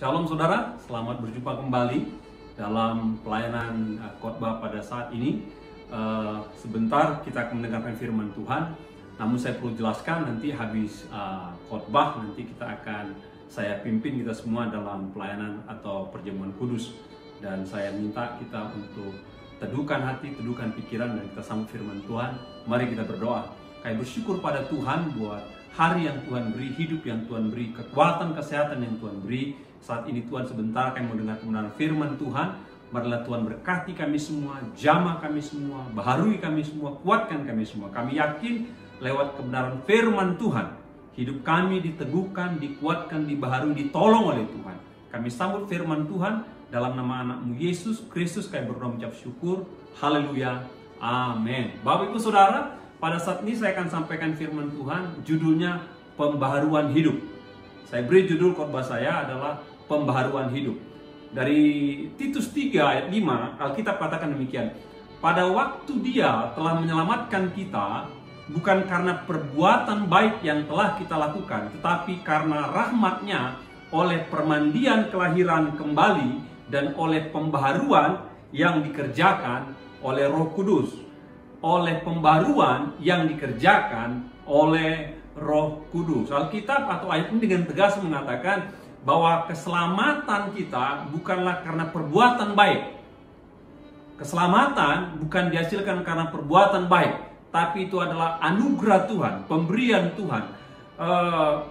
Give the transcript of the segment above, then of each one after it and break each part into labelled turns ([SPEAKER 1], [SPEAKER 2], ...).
[SPEAKER 1] Shalom saudara, selamat berjumpa kembali dalam pelayanan khotbah pada saat ini. Sebentar kita akan mendengarkan firman Tuhan. Namun saya perlu jelaskan nanti habis khotbah nanti saya pimpin kita semua dalam pelayanan atau perjamuan kudus. Dan saya minta kita untuk teduhkan hati, teduhkan pikiran, dan kita sambut firman Tuhan. Mari kita berdoa. Kami bersyukur pada Tuhan buat hari yang Tuhan beri, hidup yang Tuhan beri, kekuatan, kesehatan yang Tuhan beri. Saat ini Tuhan sebentar kami mendengar kebenaran firman Tuhan. Marilah Tuhan berkati kami semua, jamah kami semua, baharui kami semua, kuatkan kami semua. Kami yakin lewat kebenaran firman Tuhan, hidup kami diteguhkan, dikuatkan, dibaharui, ditolong oleh Tuhan. Kami sambut firman Tuhan dalam nama anak-Mu Yesus Kristus. Kami berdoa mengucap syukur. Haleluya. Amin. Bapak Ibu Saudara, pada saat ini saya akan sampaikan firman Tuhan, judulnya pembaharuan hidup. Saya beri judul khotbah saya adalah pembaharuan hidup. Dari Titus 3 ayat 5, Alkitab katakan demikian. Pada waktu Dia telah menyelamatkan kita, bukan karena perbuatan baik yang telah kita lakukan, tetapi karena rahmat-Nya oleh permandian kelahiran kembali dan oleh pembaharuan yang dikerjakan oleh Roh Kudus. Oleh pembaharuan yang dikerjakan oleh Roh Kudus. Alkitab atau ayat ini dengan tegas mengatakan bahwa keselamatan kita bukanlah karena perbuatan baik. Keselamatan bukan dihasilkan karena perbuatan baik, tapi itu adalah anugerah Tuhan, pemberian Tuhan,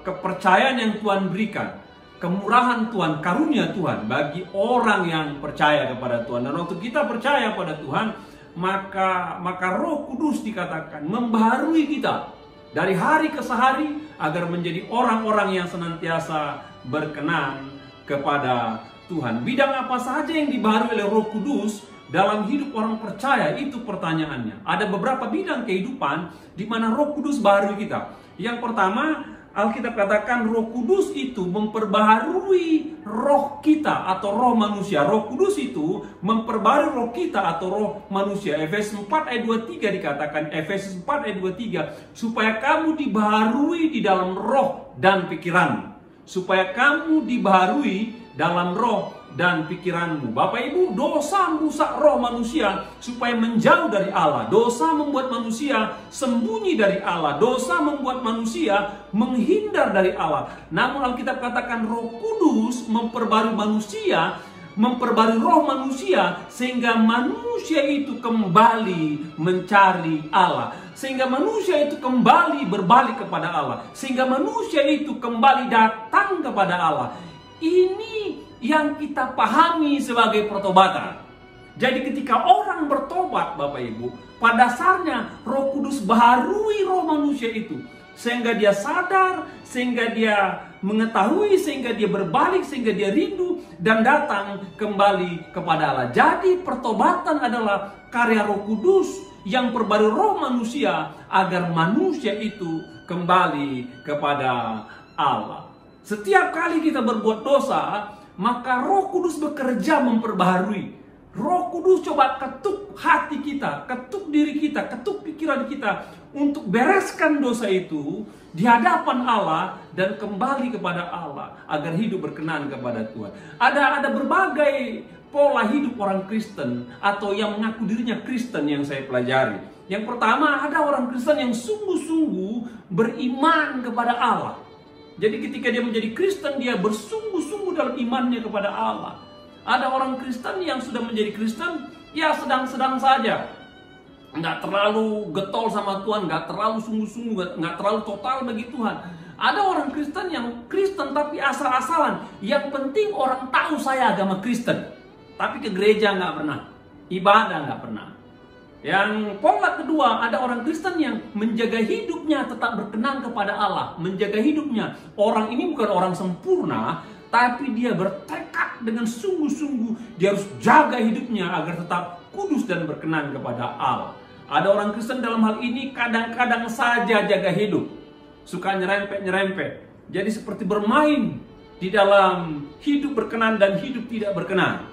[SPEAKER 1] kepercayaan yang Tuhan berikan, kemurahan Tuhan, karunia Tuhan bagi orang yang percaya kepada Tuhan. Dan waktu kita percaya pada Tuhan, maka Roh Kudus dikatakan membaharui kita dari hari ke hari agar menjadi orang-orang yang senantiasa berkenan kepada Tuhan. Bidang apa saja yang dibaharui oleh Roh Kudus dalam hidup orang percaya, itu pertanyaannya. Ada beberapa bidang kehidupan di mana Roh Kudus baharui kita. Yang pertama, Alkitab katakan Roh Kudus itu memperbaharui roh kita atau roh manusia. Roh Kudus itu memperbaharui roh kita atau roh manusia. Efesus 4 ayat 23 dikatakan, Efesus 4 ayat 23, supaya kamu dibaharui di dalam roh dan pikiranmu. Supaya kamu dibaharui dalam roh dan pikiranmu. Bapak Ibu, dosa merusak roh manusia supaya menjauh dari Allah. Dosa membuat manusia sembunyi dari Allah. Dosa membuat manusia menghindar dari Allah. Namun Alkitab katakan Roh Kudus memperbarui manusia, memperbarui roh manusia, sehingga manusia itu kembali mencari Allah. Sehingga manusia itu kembali berbalik kepada Allah. Sehingga manusia itu kembali datang kepada Allah. Ini yang kita pahami sebagai pertobatan. Jadi ketika orang bertobat, Bapak Ibu, pada dasarnya Roh Kudus baharui roh manusia itu. Sehingga dia sadar, sehingga dia mengetahui, sehingga dia berbalik, sehingga dia rindu dan datang kembali kepada Allah. Jadi pertobatan adalah karya Roh Kudus yang perbarui roh manusia agar manusia itu kembali kepada Allah. Setiap kali kita berbuat dosa, maka Roh Kudus bekerja memperbaharui. Roh Kudus coba ketuk hati kita, ketuk diri kita, ketuk pikiran kita untuk bereskan dosa itu di hadapan Allah dan kembali kepada Allah agar hidup berkenan kepada Tuhan. Ada berbagai pola hidup orang Kristen atau yang mengaku dirinya Kristen yang saya pelajari. Yang pertama, ada orang Kristen yang sungguh-sungguh beriman kepada Allah. Jadi ketika dia menjadi Kristen, dia bersungguh-sungguh dalam imannya kepada Allah. Ada orang Kristen yang sudah menjadi Kristen, ya sedang-sedang saja. Nggak terlalu getol sama Tuhan, nggak terlalu sungguh-sungguh, nggak terlalu total bagi Tuhan. Ada orang Kristen yang Kristen tapi asal-asalan. Yang penting orang tahu saya agama Kristen. Tapi ke gereja nggak pernah, ibadah nggak pernah. Yang pola kedua, ada orang Kristen yang menjaga hidupnya tetap berkenan kepada Allah. Menjaga hidupnya. Orang ini bukan orang sempurna, tapi dia bertekad dengan sungguh-sungguh. Dia harus jaga hidupnya agar tetap kudus dan berkenan kepada Allah. Ada orang Kristen dalam hal ini kadang-kadang saja jaga hidup. Suka nyerempet-nyerempet. Jadi seperti bermain di dalam hidup berkenan dan hidup tidak berkenan.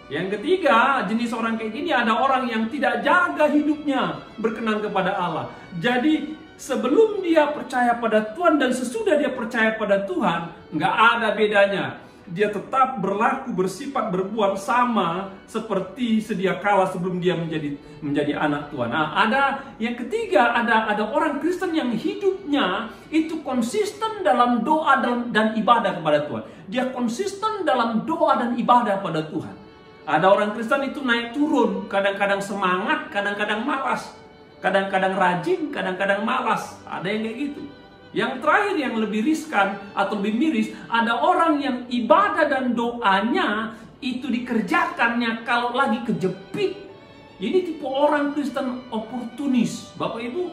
[SPEAKER 1] Yang ketiga, jenis orang kayak gini, ada orang yang tidak jaga hidupnya berkenan kepada Allah. Jadi sebelum dia percaya pada Tuhan dan sesudah dia percaya pada Tuhan, nggak ada bedanya. dia tetap berlaku, bersifat, berbuat sama seperti sedia kala sebelum dia menjadi anak Tuhan. Nah, ada yang ketiga, ada orang Kristen yang hidupnya itu konsisten dalam doa dan ibadah kepada Tuhan. Dia konsisten dalam doa dan ibadah pada Tuhan. Ada orang Kristen itu naik turun, kadang-kadang semangat, kadang-kadang malas, kadang-kadang rajin, kadang-kadang malas. Ada yang kayak gitu. Yang terakhir yang lebih riskan atau lebih miris, ada orang yang ibadah dan doanya itu dikerjakannya kalau lagi kejepit. Ini tipe orang Kristen oportunis. Bapak Ibu,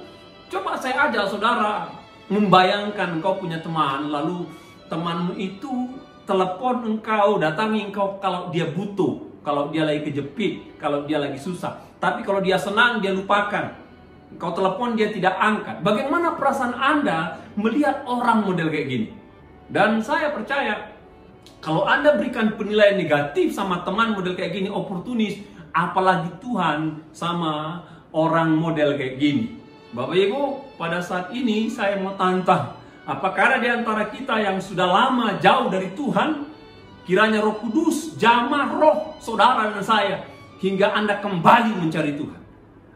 [SPEAKER 1] coba saya ajak saudara membayangkan engkau punya teman, lalu temanmu itu telepon engkau, datangi engkau kalau dia butuh, kalau dia lagi kejepit, kalau dia lagi susah. Tapi kalau dia senang, dia lupakan. Kau telepon dia tidak angkat. Bagaimana perasaan Anda melihat orang model kayak gini? Dan saya percaya kalau Anda berikan penilaian negatif sama teman model kayak gini, oportunis, apalagi Tuhan sama orang model kayak gini. Bapak Ibu, pada saat ini saya mau tantang, apakah ada di antara kita yang sudah lama jauh dari Tuhan? Kiranya Roh Kudus jamah roh saudara dan saya hingga Anda kembali mencari Tuhan.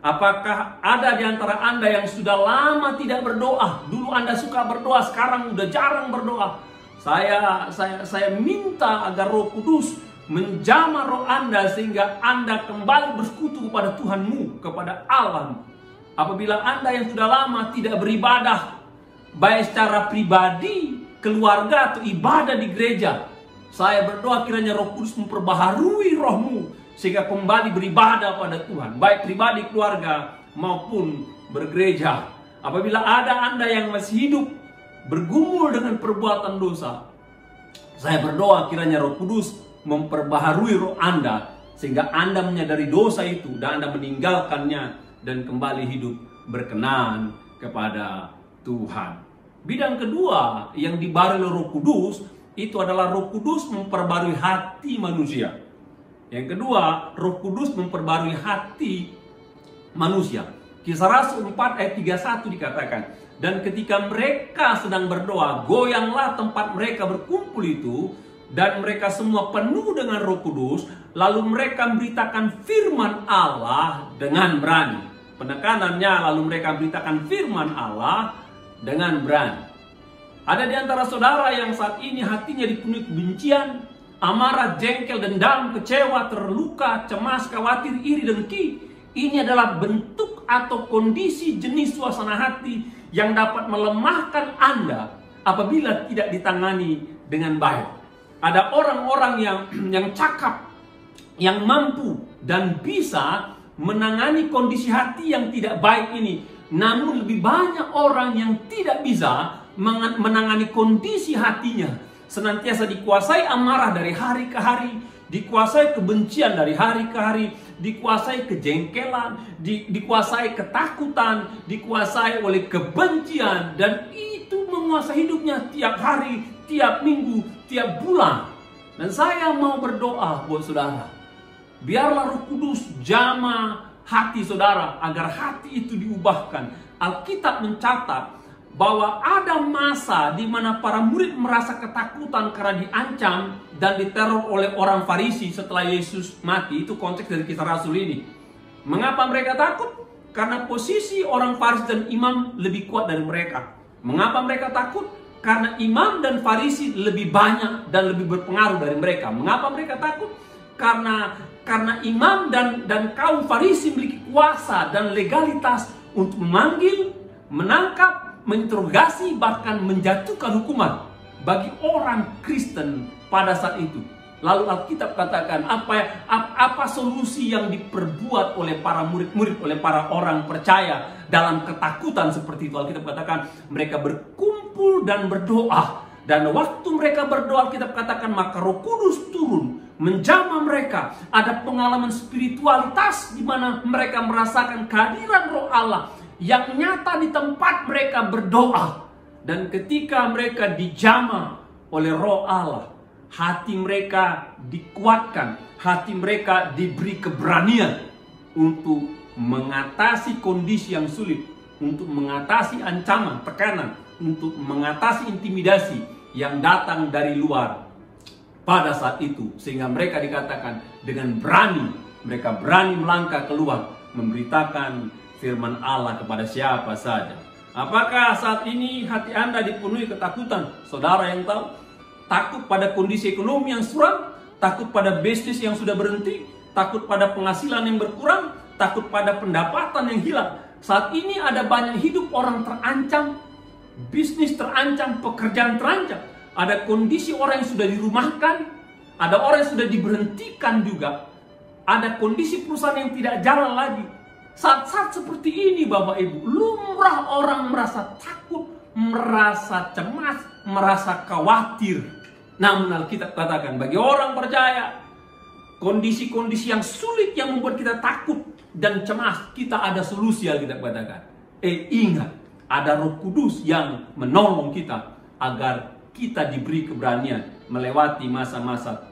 [SPEAKER 1] Apakah ada di antara Anda yang sudah lama tidak berdoa? Dulu Anda suka berdoa, sekarang udah jarang berdoa. Saya minta agar Roh Kudus menjamah roh Anda sehingga Anda kembali bersekutu kepada Tuhanmu, kepada Allah. Apabila Anda yang sudah lama tidak beribadah, baik secara pribadi, keluarga atau ibadah di gereja, saya berdoa kiranya Roh Kudus memperbaharui rohmu sehingga kembali beribadah pada Tuhan, baik pribadi, keluarga, maupun bergereja. Apabila ada Anda yang masih hidup bergumul dengan perbuatan dosa, saya berdoa kiranya Roh Kudus memperbaharui roh Anda, sehingga Anda menyadari dosa itu dan Anda meninggalkannya dan kembali hidup berkenan kepada Tuhan. Bidang kedua yang dibarui oleh Roh Kudus, itu adalah Roh Kudus memperbarui hati manusia. Yang kedua, Roh Kudus memperbarui hati manusia. Kisah Rasul 4 ayat 31 dikatakan, dan ketika mereka sedang berdoa, goyanglah tempat mereka berkumpul itu, dan mereka semua penuh dengan Roh Kudus, lalu mereka memberitakan firman Allah dengan berani. Penekanannya, lalu mereka memberitakan firman Allah dengan berani. Ada di antara saudara yang saat ini hatinya dipenuhi kebencian, amarah, jengkel, dendam, kecewa, terluka, cemas, khawatir, iri, dengki. Ini adalah bentuk atau kondisi jenis suasana hati yang dapat melemahkan Anda apabila tidak ditangani dengan baik. Ada orang-orang yang cakap, yang mampu dan bisa menangani kondisi hati yang tidak baik ini. Namun lebih banyak orang yang tidak bisa menangani kondisi hatinya. Senantiasa dikuasai amarah dari hari ke hari, dikuasai kebencian dari hari ke hari, dikuasai kejengkelan, dikuasai ketakutan, dikuasai oleh kebencian, dan itu menguasai hidupnya tiap hari, tiap minggu, tiap bulan. Dan saya mau berdoa buat saudara, biarlah Roh Kudus jamah hati saudara agar hati itu diubahkan. Alkitab mencatat bahwa ada masa di mana para murid merasa ketakutan karena diancam dan diteror oleh orang Farisi setelah Yesus mati. Itu konteks dari Kisah Rasul ini. Mengapa mereka takut? Karena posisi orang Farisi dan imam lebih kuat dari mereka. Mengapa mereka takut? Karena imam dan Farisi lebih banyak dan lebih berpengaruh dari mereka. Mengapa mereka takut? Karena imam dan kaum Farisi memiliki kuasa dan legalitas untuk memanggil, menangkap, menginterogasi, bahkan menjatuhkan hukuman bagi orang Kristen pada saat itu. Lalu Alkitab katakan apa solusi yang diperbuat oleh para murid-murid, oleh para orang percaya dalam ketakutan seperti itu. Alkitab katakan mereka berkumpul dan berdoa, dan waktu mereka berdoa, Alkitab katakan maka Roh Kudus turun menjamah mereka. Ada pengalaman spiritualitas di mana mereka merasakan kehadiran Roh Allah yang nyata di tempat mereka berdoa. Dan ketika mereka dijamah oleh Roh Allah, hati mereka dikuatkan, hati mereka diberi keberanian untuk mengatasi kondisi yang sulit, untuk mengatasi ancaman, tekanan, untuk mengatasi intimidasi yang datang dari luar. pada saat itu, sehingga mereka dikatakan dengan berani, mereka berani melangkah keluar memberitakan firman Allah kepada siapa saja. Apakah saat ini hati Anda dipenuhi ketakutan? Saudara yang tahu, takut pada kondisi ekonomi yang suram, takut pada bisnis yang sudah berhenti, takut pada penghasilan yang berkurang, takut pada pendapatan yang hilang. Saat ini ada banyak hidup orang terancam, bisnis terancam, pekerjaan terancam. Ada kondisi orang yang sudah dirumahkan, ada orang yang sudah diberhentikan juga. Ada kondisi perusahaan yang tidak jalan lagi. Saat-saat seperti ini Bapak Ibu, lumrah orang merasa takut, merasa cemas, merasa khawatir. Namun Alkitab katakan bagi orang percaya, kondisi-kondisi yang sulit yang membuat kita takut dan cemas, kita ada solusi. Alkitab katakan, ingat, ada Roh Kudus yang menolong kita agar kita diberi keberanian melewati masa-masa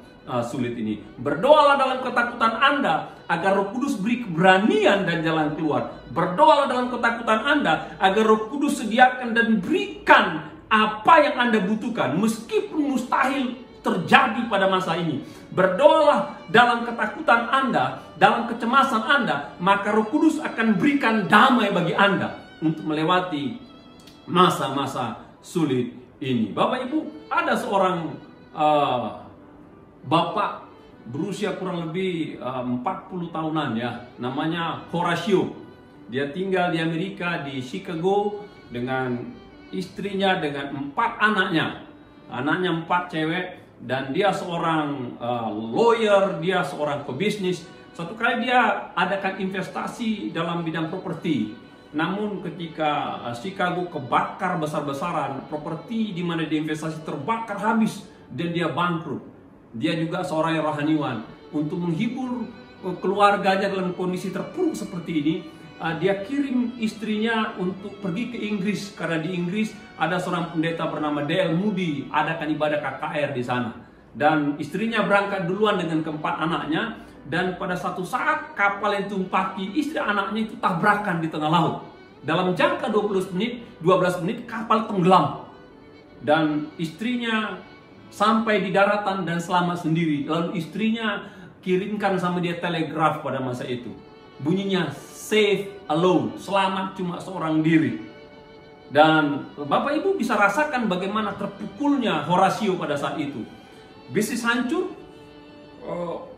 [SPEAKER 1] sulit ini. Berdoalah dalam ketakutan Anda agar Roh Kudus beri keberanian dan jalan keluar. Berdoalah dalam ketakutan Anda agar Roh Kudus sediakan dan berikan apa yang Anda butuhkan, meskipun mustahil terjadi pada masa ini. Berdoalah dalam ketakutan Anda, dalam kecemasan Anda, maka Roh Kudus akan berikan damai bagi Anda untuk melewati masa-masa sulit ini. Bapak Ibu, ada seorang bapak berusia kurang lebih 40 tahunan ya, namanya Horatio. Dia tinggal di Amerika, di Chicago, dengan istrinya, dengan 4 anaknya. Anaknya 4 cewek, dan dia seorang lawyer, dia seorang pebisnis. Suatu kali dia adakan investasi dalam bidang properti. Namun ketika Chicago kebakar besar-besaran, properti di mana dia investasi terbakar habis dan dia bangkrut. Dia juga seorang rohaniwan. Untuk menghibur keluarganya dalam kondisi terpuruk seperti ini, dia kirim istrinya untuk pergi ke Inggris, karena di Inggris ada seorang pendeta bernama D.L. Moody adakan ibadah KKR di sana. Dan istrinya berangkat duluan dengan keempat anaknya, dan pada satu saat kapal yang tumpaki, istri anaknya itu tabrakan di tengah laut. Dalam jangka 12 menit kapal tenggelam. Dan istrinya sampai di daratan dan selamat sendiri. Lalu istrinya kirimkan sama dia telegraf pada masa itu. Bunyinya safe alone, selamat cuma seorang diri. Dan Bapak Ibu bisa rasakan bagaimana terpukulnya Horatio pada saat itu. Bisnis hancur,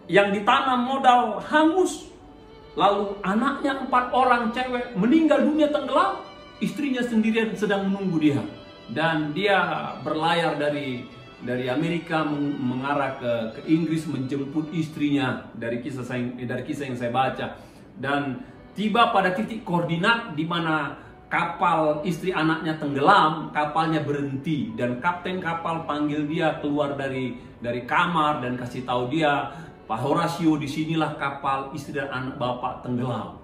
[SPEAKER 1] yang ditanam modal hangus, lalu anaknya 4 orang cewek meninggal dunia tenggelam, istrinya sendirian sedang menunggu dia. Dan dia berlayar dari Amerika mengarah ke Inggris menjemput istrinya dari kisah yang saya baca. Dan tiba pada titik koordinat di mana kapal istri anaknya tenggelam, kapalnya berhenti, dan kapten kapal panggil dia keluar dari kamar dan kasih tahu dia, Pak Horatio, disinilah kapal istri dan anak bapak tenggelam.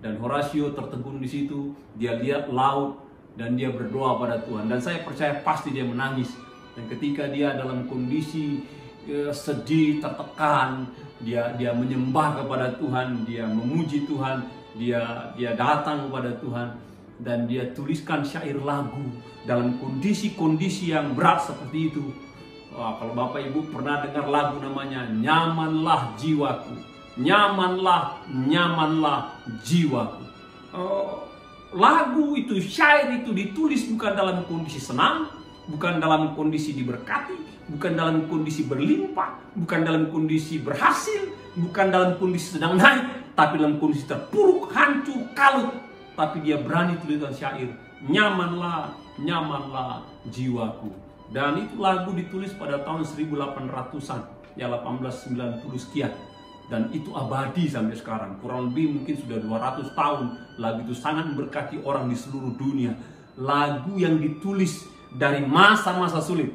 [SPEAKER 1] Dan Horatio tertegun di situ, dia lihat laut dan dia berdoa pada Tuhan. Dan saya percaya pasti dia menangis. Dan ketika dia dalam kondisi sedih, tertekan, dia menyembah kepada Tuhan, dia memuji Tuhan, dia datang kepada Tuhan, dan dia tuliskan syair lagu dalam kondisi-kondisi yang berat seperti itu. Wah, kalau Bapak Ibu pernah dengar lagu namanya Nyamanlah Jiwaku, nyamanlah jiwaku. Lagu itu, syair itu ditulis bukan dalam kondisi senang, bukan dalam kondisi diberkati, bukan dalam kondisi berlimpah, bukan dalam kondisi berhasil, bukan dalam kondisi sedang naik, tapi dalam kondisi terpuruk, hancur, kalut. Tapi dia berani tuliskan syair, nyamanlah jiwaku. Dan itu lagu ditulis pada tahun 1800-an, ya 1890 sekian. Dan itu abadi sampai sekarang, kurang lebih mungkin sudah 200 tahun. Lagu itu sangat memberkati orang di seluruh dunia. Lagu yang ditulis dari masa-masa sulit.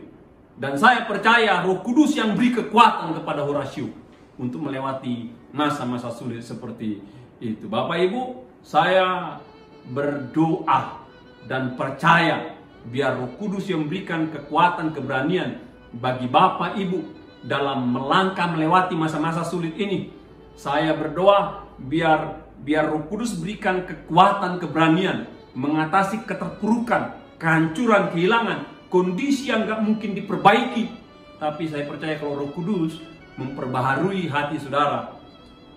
[SPEAKER 1] Dan saya percaya Roh Kudus yang beri kekuatan kepada Horatio untuk melewati masa-masa sulit seperti itu. Bapak Ibu, saya berdoa dan percaya biar Roh Kudus yang memberikan kekuatan, keberanian bagi Bapak Ibu dalam melangkah melewati masa-masa sulit ini. Saya berdoa biar Roh Kudus berikan kekuatan, keberanian mengatasi keterpurukan, kehancuran, kehilangan, kondisi yang gak mungkin diperbaiki. tapi saya percaya kalau Roh Kudus memperbaharui hati saudara,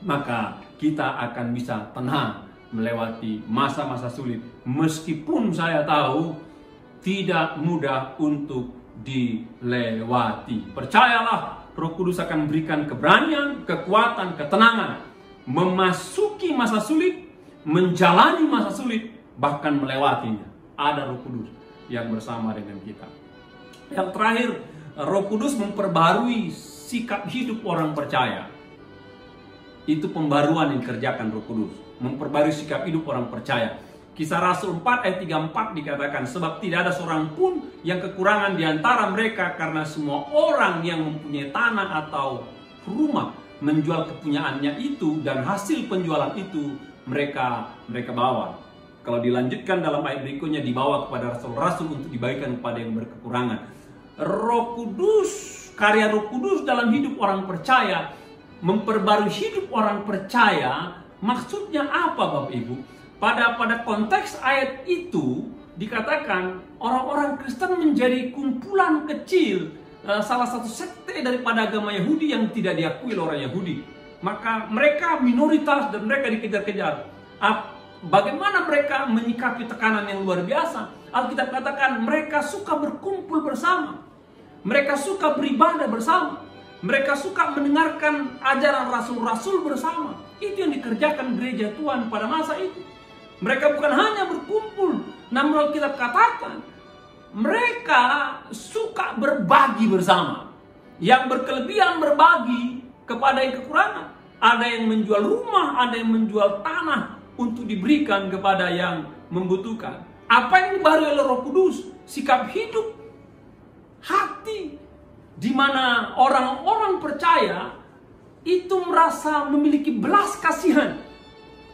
[SPEAKER 1] maka kita akan bisa tenang melewati masa-masa sulit. Meskipun saya tahu tidak mudah untuk dilewati. Percayalah, Roh Kudus akan memberikan keberanian, kekuatan, ketenangan memasuki masa sulit, menjalani masa sulit, bahkan melewatinya. Ada Roh Kudus yang bersama dengan kita. Yang terakhir, Roh Kudus memperbarui sikap hidup orang percaya. Itu pembaruan yang dikerjakan Roh Kudus, memperbarui sikap hidup orang percaya. Kisah Rasul 4 ayat 34 dikatakan, sebab tidak ada seorang pun yang kekurangan di antara mereka, karena semua orang yang mempunyai tanah atau rumah menjual kepunyaannya itu, dan hasil penjualan itu mereka bawa. Kalau dilanjutkan dalam ayat berikutnya, dibawa kepada rasul-rasul untuk dibagikan kepada yang berkekurangan. Roh Kudus, karya Roh Kudus dalam hidup orang percaya, memperbarui hidup orang percaya. Maksudnya apa Bapak Ibu? Pada konteks ayat itu dikatakan orang-orang Kristen menjadi kumpulan kecil, salah satu sekte daripada agama Yahudi yang tidak diakui oleh orang Yahudi. Maka mereka minoritas dan mereka dikejar-kejar. Bagaimana mereka menyikapi tekanan yang luar biasa? Alkitab katakan mereka suka berkumpul bersama, mereka suka beribadah bersama, mereka suka mendengarkan ajaran rasul-rasul bersama. Itu yang dikerjakan gereja Tuhan pada masa itu. Mereka bukan hanya berkumpul, namun Alkitab katakan mereka suka berbagi bersama. Yang berkelebihan berbagi kepada yang kekurangan. Ada yang menjual rumah, ada yang menjual tanah untuk diberikan kepada yang membutuhkan. Apa yang dibarui oleh Roh Kudus? Sikap hidup, hati, di mana orang-orang percaya itu merasa memiliki belas kasihan.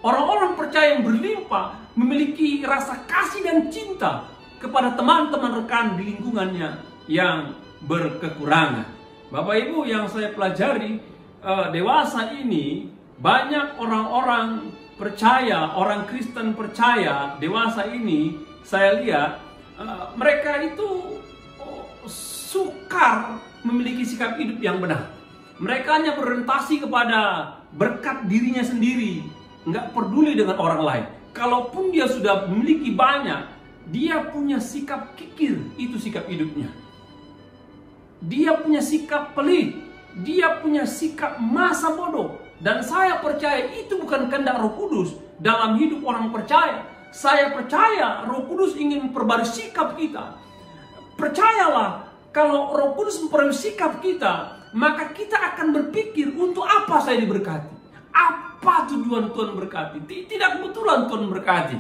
[SPEAKER 1] Orang-orang percaya yang berlimpah memiliki rasa kasih dan cinta kepada teman-teman rekan di lingkungannya yang berkekurangan. Bapak Ibu, yang saya pelajari dewasa ini, banyak orang-orang percaya, orang Kristen percaya dewasa ini, saya lihat mereka itu sukar memiliki sikap hidup yang benar. Mereka hanya berorientasi kepada berkat dirinya sendiri, nggak peduli dengan orang lain. Kalaupun dia sudah memiliki banyak, dia punya sikap kikir, itu sikap hidupnya. Dia punya sikap pelit, dia punya sikap masa bodoh. Dan saya percaya itu bukan kehendak Roh Kudus dalam hidup orang percaya. Saya percaya Roh Kudus ingin memperbarui sikap kita. Percayalah, kalau Roh Kudus memperbarui sikap kita, maka kita akan berpikir, untuk apa saya diberkati? Apa tujuan Tuhan berkati? Tidak kebetulan Tuhan berkati.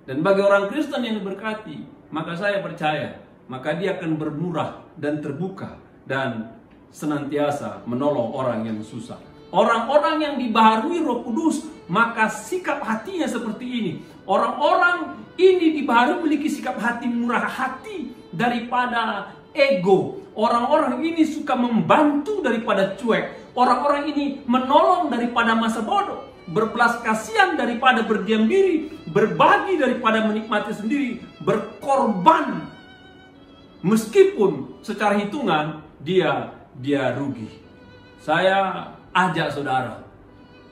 [SPEAKER 1] Dan bagi orang Kristen yang diberkati, maka saya percaya, maka dia akan bermurah dan terbuka dan senantiasa menolong orang yang susah. Orang-orang yang dibaharui Roh Kudus, maka sikap hatinya seperti ini. Orang-orang ini dibaharui memiliki sikap hati murah hati daripada ego. Orang-orang ini suka membantu daripada cuek. Orang-orang ini menolong daripada masa bodoh, berbelas kasihan daripada berdiam diri, berbagi daripada menikmati sendiri, berkorban meskipun secara hitungan dia rugi. Saya ajak saudara,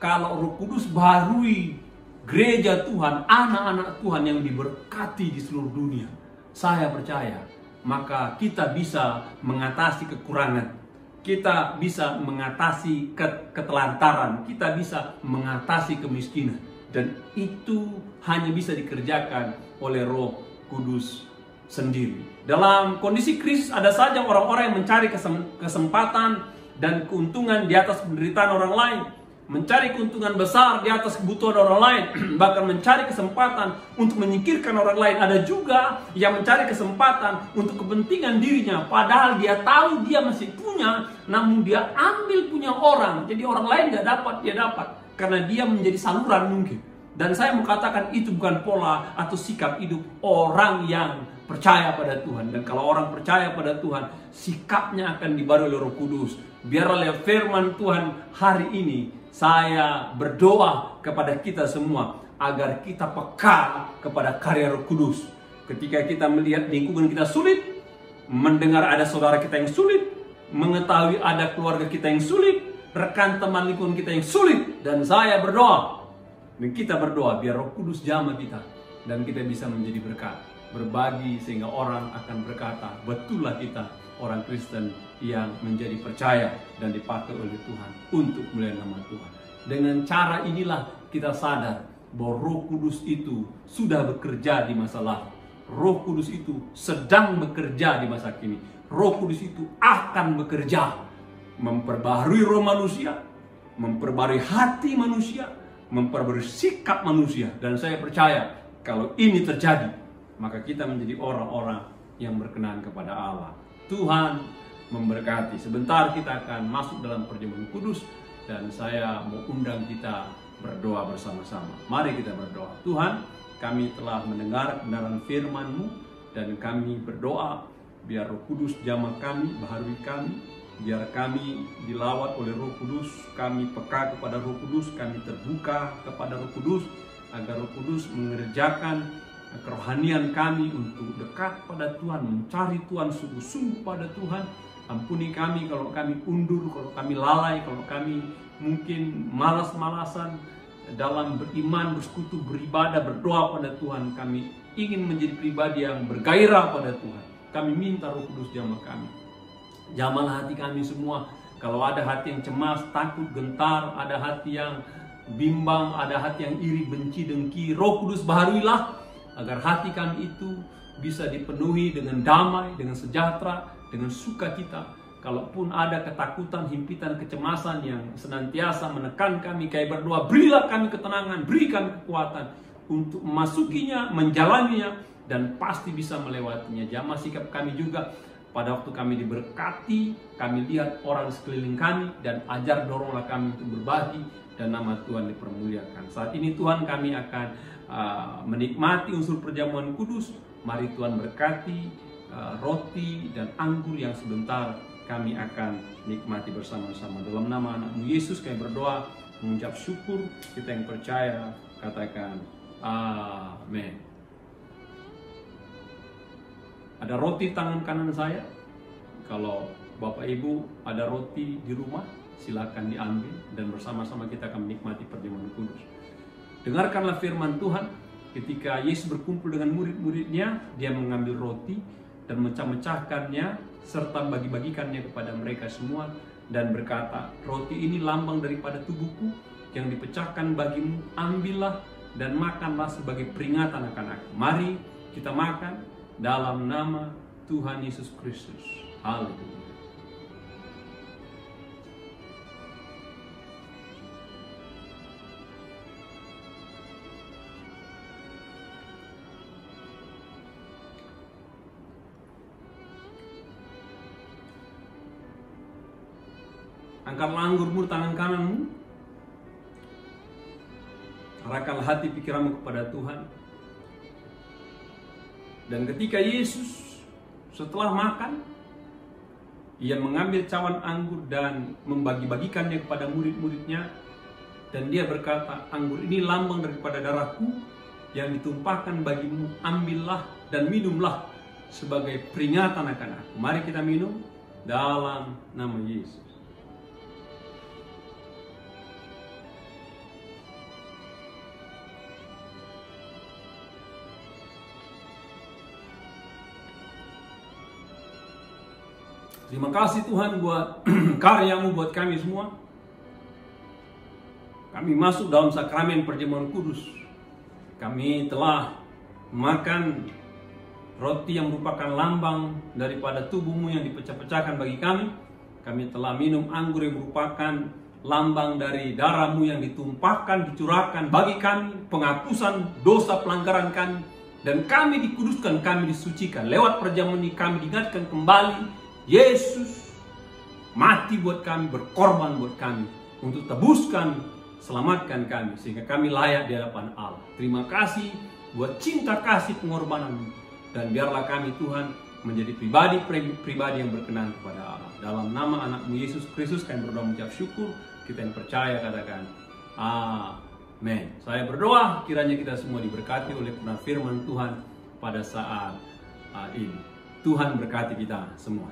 [SPEAKER 1] kalau Roh Kudus barui gereja Tuhan, anak-anak Tuhan yang diberkati di seluruh dunia, saya percaya maka kita bisa mengatasi kekurangan, kita bisa mengatasi ketelantaran, kita bisa mengatasi kemiskinan. Dan itu hanya bisa dikerjakan oleh Roh Kudus sendiri. Dalam kondisi krisis ada saja orang-orang yang mencari kesempatan dan keuntungan di atas penderitaan orang lain, mencari keuntungan besar di atas kebutuhan orang lain, bahkan mencari kesempatan untuk menyingkirkan orang lain. Ada juga yang mencari kesempatan untuk kepentingan dirinya, padahal dia tahu dia masih punya, namun dia ambil punya orang, jadi orang lain gak dapat, dia dapat, karena dia menjadi saluran mungkin. Dan saya mau katakan itu bukan pola atau sikap hidup orang yang percaya pada Tuhan. Dan kalau orang percaya pada Tuhan, sikapnya akan dibarui oleh Roh Kudus. Biarlah firman Tuhan hari ini, saya berdoa kepada kita semua agar kita peka kepada karya Roh Kudus. Ketika kita melihat lingkungan kita sulit, mendengar ada saudara kita yang sulit, mengetahui ada keluarga kita yang sulit, rekan teman lingkungan kita yang sulit, dan saya berdoa, dan kita berdoa biar Roh Kudus jamah kita, dan kita bisa menjadi berkat, berbagi sehingga orang akan berkata, betullah kita orang Kristen yang menjadi percaya dan dipakai oleh Tuhan untuk memuliakan nama Tuhan. Dengan cara inilah kita sadar bahwa Roh Kudus itu sudah bekerja di masa lalu. Roh Kudus itu sedang bekerja di masa kini. Roh Kudus itu akan bekerja, memperbaharui roh manusia, memperbaharui hati manusia, memperbaharui sikap manusia. Dan saya percaya kalau ini terjadi, maka kita menjadi orang-orang yang berkenan kepada Allah. Tuhan memberkati. Sebentar kita akan masuk dalam perjamuan kudus, dan saya mau undang kita berdoa bersama-sama. Mari kita berdoa. Tuhan, kami telah mendengar kebenaran firman-Mu, dan kami berdoa biar Roh Kudus jamah kami, baharui kami, biar kami dilawat oleh Roh Kudus, kami peka kepada Roh Kudus, kami terbuka kepada Roh Kudus, agar Roh Kudus mengerjakan kerohanian kami untuk dekat pada Tuhan, mencari Tuhan sungguh-sungguh pada Tuhan. Ampuni kami kalau kami undur, kalau kami lalai, kalau kami mungkin malas-malasan dalam beriman, bersekutu, beribadah, berdoa pada Tuhan. Kami ingin menjadi pribadi yang bergairah pada Tuhan. Kami minta Roh Kudus jamah kami. Jamahlah hati kami semua. Kalau ada hati yang cemas, takut, gentar, ada hati yang bimbang, ada hati yang iri, benci, dengki, Roh Kudus baharuilah agar hati kami itu bisa dipenuhi dengan damai, dengan sejahtera, dengan sukacita. Kalaupun ada ketakutan, himpitan, kecemasan yang senantiasa menekan kami, kayak berdoa, berilah kami ketenangan, beri kami kekuatan untuk memasukinya, menjalaninya, dan pasti bisa melewatinya. Jamah sikap kami juga pada waktu kami diberkati, kami lihat orang sekeliling kami, dan ajar doronglah kami untuk berbagi, dan nama Tuhan dipermuliakan. Saat ini Tuhan, kami akan menikmati unsur perjamuan kudus. Mari Tuhan berkati roti dan anggur yang sebentar kami akan nikmati bersama-sama. Dalam nama anak-Mu Yesus kami berdoa, mengucap syukur. Kita yang percaya katakan amin. Ada roti tangan kanan saya. Kalau Bapak Ibu ada roti di rumah, silakan diambil, dan bersama-sama kita akan menikmati perjamuan kudus. Dengarkanlah firman Tuhan. Ketika Yesus berkumpul dengan murid-muridnya, dia mengambil roti dan mecah-mecahkannya serta bagi-bagikannya kepada mereka semua, dan berkata, roti ini lambang daripada tubuhku yang dipecahkan bagimu, ambillah dan makanlah sebagai peringatan akan aku. Mari kita makan dalam nama Tuhan Yesus Kristus. Haleluya. Angkatlah anggurmu tangan kananmu. Arahkanlah hati pikiranmu kepada Tuhan. Dan ketika Yesus setelah makan, ia mengambil cawan anggur dan membagi-bagikannya kepada murid-muridnya. Dan dia berkata, anggur ini lambang daripada darahku yang ditumpahkan bagimu. Ambillah dan minumlah sebagai peringatan akan aku. Mari kita minum dalam nama Yesus. Terima kasih Tuhan buat karya-Mu buat kami semua. Kami masuk dalam sakramen perjamuan kudus. Kami telah makan roti yang merupakan lambang daripada tubuh-Mu yang dipecah-pecahkan bagi kami. Kami telah minum anggur yang merupakan lambang dari darah-Mu yang ditumpahkan, dicurahkan bagi kami, penghapusan dosa pelanggaran kami. Dan kami dikuduskan, kami disucikan. Lewat perjamuan ini kami diingatkan kembali Yesus mati buat kami, berkorban buat kami, untuk tebus kami, selamatkan kami, sehingga kami layak di hadapan Allah. Terima kasih buat cinta kasih pengorbanan, dan biarlah kami Tuhan menjadi pribadi yang berkenan kepada Allah. Dalam nama anak-Mu Yesus Kristus kami berdoa mengucap syukur. Kita yang percaya katakan amin. Saya berdoa kiranya kita semua diberkati oleh kebenaran firman Tuhan pada saat ini. Tuhan berkati kita semua.